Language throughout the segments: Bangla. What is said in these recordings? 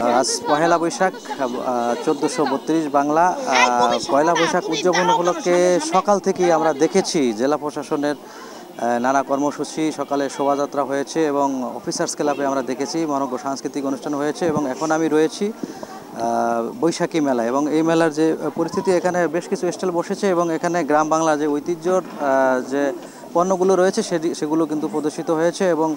আজ পহেলা বৈশাখ ১৪৩২ বাংলা। পয়লা বৈশাখ উদযাপন উপলক্ষে সকাল থেকেই আমরা দেখেছি জেলা প্রশাসনের নানা কর্মসূচি। সকালে শোভাযাত্রা হয়েছে এবং অফিসার্স ক্লাবে আমরা দেখেছি মনোজ্ঞ সাংস্কৃতিক অনুষ্ঠান হয়েছে এবং এখন আমি রয়েছি বৈশাখী মেলা। এবং এই মেলার যে পরিস্থিতি, এখানে বেশ কিছু স্টল বসেছে এবং এখানে গ্রাম বাংলা যে ঐতিহ্যর যে পণ্যগুলো রয়েছে সেগুলো কিন্তু প্রদর্শিত হয়েছে এবং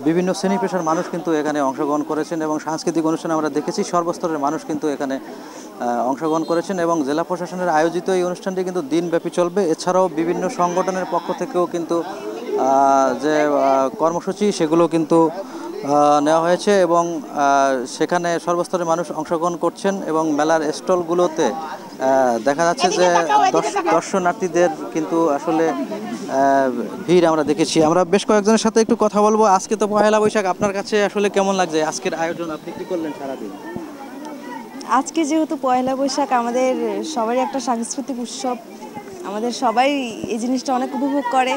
বিভিন্ন শ্রেণী পেশার মানুষ কিন্তু এখানে অংশগ্রহণ করেছেন এবং সাংস্কৃতিক অনুষ্ঠানে আমরা দেখেছি সর্বস্তরের মানুষ কিন্তু এখানে অংশগ্রহণ করেছেন এবং জেলা প্রশাসনের আয়োজিত এই অনুষ্ঠানটি কিন্তু দিনব্যাপী চলবে। এছাড়াও বিভিন্ন সংগঠনের পক্ষ থেকেও কিন্তু যে কর্মসূচি সেগুলো কিন্তু নেওয়া হয়েছে এবং সেখানে সর্বস্তরের মানুষ অংশগ্রহণ করছেন এবং মেলার স্টলগুলোতে দেখা যাচ্ছে যে দর্শনার্থীদের কিন্তু আসলে ভিড় আমরা দেখেছি। আমরা বেশ কয়েকজনের সাথে একটু কথা বলবো। আজকে তো পহেলা বৈশাখ, আপনার কাছে আসলে কেমন লাগছে আজকের আয়োজন? আপনি কি করলেন সারাদিন? আজকে যেহেতু পয়লা বৈশাখ আমাদের সবারই একটা সাংস্কৃতিক উৎসব, আমাদের সবাই এই জিনিসটা অনেক উপভোগ করে।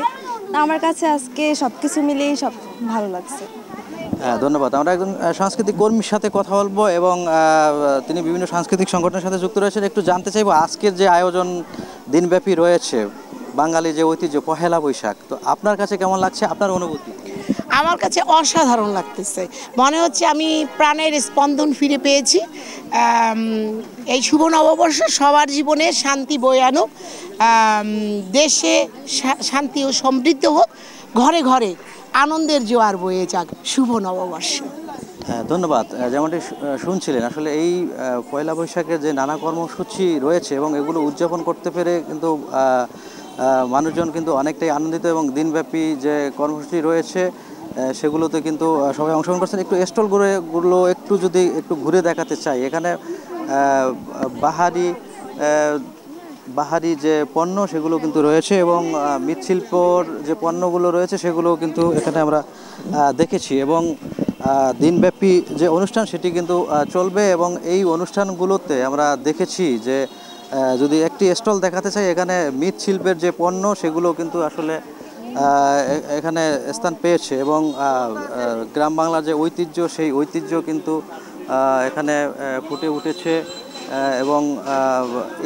তা আমার কাছে আজকে সব কিছু মিলেই সব ভালো লাগছে। হ্যাঁ, ধন্যবাদ। আমরা একজন সাংস্কৃতিক কর্মীর সাথে কথা বলবো এবং তিনি বিভিন্ন সাংস্কৃতিক সংগঠনের সাথে যুক্ত রয়েছেন। একটু জানতে চাইবো আজকের যে আয়োজন দিনব্যাপী রয়েছে, বাঙালি যে ঐতিহ্য পহেলা বৈশাখ, তো আপনার কাছে কেমন লাগছে, আপনার অনুভূতি? আমার কাছে অসাধারণ লাগতেছে। মনে হচ্ছে আমি প্রাণের স্পন্দন ফিরে পেয়েছি। এই শুভ নববর্ষ সবার জীবনে শান্তি বয়ে আনুক, দেশে শান্তি ও সমৃদ্ধ হোক, ঘরে ঘরে আনন্দের জোয়ার বয়ে যাক। শুভ নববর্ষ। হ্যাঁ, ধন্যবাদ। যেমনটি শুনছিলেন, আসলে এই পয়লা বৈশাখের যে নানা কর্মসূচি রয়েছে এবং এগুলো উদযাপন করতে পেরে কিন্তু মানুষজন কিন্তু অনেকটাই আনন্দিত এবং দিনব্যাপী যে কর্মসূচি রয়েছে সেগুলোতে কিন্তু সবাই অংশগ্রহণ করছেন। একটু স্টলগুলো একটু ঘুরে দেখাতে চাই। এখানে বাহারি যে পণ্য সেগুলো কিন্তু রয়েছে এবং মৃৎশিল্পর যে পণ্যগুলো রয়েছে সেগুলো কিন্তু এখানে আমরা দেখেছি এবং দিনব্যাপী যে অনুষ্ঠান সেটি কিন্তু চলবে এবং এই অনুষ্ঠানগুলোতে আমরা দেখেছি যে যদি একটি স্টল দেখাতে চাই, এখানে মৃৎশিল্পের যে পণ্য সেগুলো কিন্তু আসলে এখানে স্থান পেয়েছে এবং গ্রাম বাংলার যে ঐতিহ্য সেই ঐতিহ্য কিন্তু এখানে ফুটে উঠেছে এবং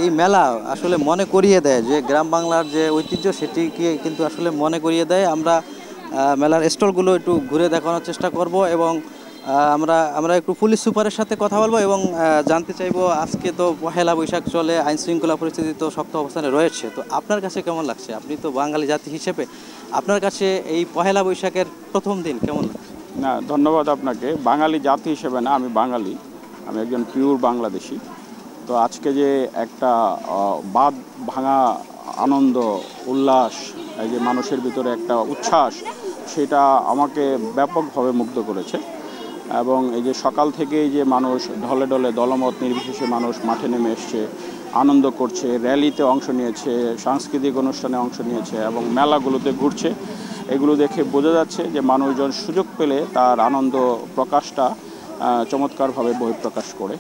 এই মেলা আসলে মনে করিয়ে দেয় যে গ্রাম বাংলার যে ঐতিহ্য সেটিকে কিন্তু আসলে মনে করিয়ে দেয়। আমরা মেলার স্টলগুলো একটু ঘুরে দেখানোর চেষ্টা করব এবং আমরা একটু পুলিশ সুপারের সাথে কথা বলবো এবং জানতে চাইবো আজকে তো পহেলা বৈশাখ চলে, আইন শৃঙ্খলা পরিস্থিতি তো শক্ত অবস্থানে রয়েছে, তো আপনার কাছে কেমন লাগছে? আপনি তো বাঙালি জাতি হিসেবে আপনার কাছে এই পহেলা বৈশাখের প্রথম দিন কেমন লাগছে? না, ধন্যবাদ আপনাকে। বাঙালি জাতি হিসেবে না, আমি বাঙালি, আমি একজন পিওর বাংলাদেশি। তো আজকে যে একটা বাঁধ ভাঙা আনন্দ উল্লাস, এই যে মানুষের ভিতরে একটা উচ্ছ্বাস, সেটা আমাকে ব্যাপকভাবে মুগ্ধ করেছে। এবং এই যে সকাল থেকেই যে মানুষ ঢলে ঢলে দলমত নির্বিশেষে মানুষ মাঠে নেমে এসছে, আনন্দ করছে, র্যালিতে অংশ নিয়েছে, সাংস্কৃতিক অনুষ্ঠানে অংশ নিয়েছে এবং মেলাগুলোতে ঘুরছে, এগুলো দেখে বোঝা যাচ্ছে যে মানুষজন সুযোগ পেলে তার আনন্দ প্রকাশটা চমৎকারভাবে বহিঃপ্রকাশ করে।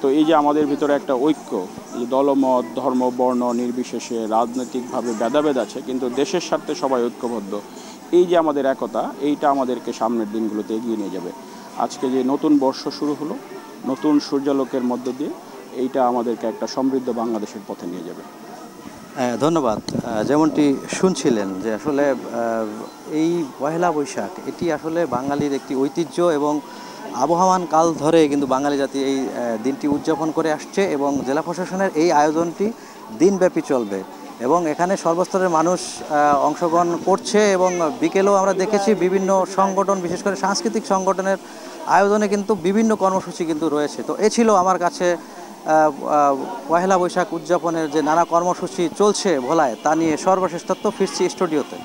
তো এই যে আমাদের ভিতরে একটা ঐক্য, এই দলমত ধর্ম বর্ণ নির্বিশেষে রাজনৈতিকভাবে ভেদাভেদ আছে কিন্তু দেশের স্বার্থে সবাই ঐক্যবদ্ধ, এই যে আমাদের একতা, এইটা আমাদেরকে সামনের দিনগুলোতে এগিয়ে নিয়ে যাবে। আজকে যে নতুন বর্ষ শুরু হলো নতুন সূর্যালোকের মধ্য দিয়ে, এইটা আমাদেরকে একটা সমৃদ্ধ বাংলাদেশের পথে নিয়ে যাবে। হ্যাঁ, ধন্যবাদ। যেমনটি শুনছিলেন যে আসলে এই পহেলা বৈশাখ এটি আসলে বাঙালির একটি ঐতিহ্য এবং আবহমান কাল ধরে কিন্তু বাঙালি জাতি এই দিনটি উদযাপন করে আসছে এবং জেলা প্রশাসনের এই আয়োজনটি দিনব্যাপী চলবে এবং এখানে সর্বস্তরের মানুষ অংশগ্রহণ করছে এবং বিকেলেও আমরা দেখেছি বিভিন্ন সংগঠন, বিশেষ করে সাংস্কৃতিক সংগঠনের আয়োজনে কিন্তু বিভিন্ন কর্মসূচি কিন্তু রয়েছে। তো এ ছিল আমার কাছে পহেলা বৈশাখ উদযাপনের যে নানা কর্মসূচি চলছে ভোলায় তা নিয়ে সর্বশেষ তথ্য। ফিরছি স্টুডিওতে।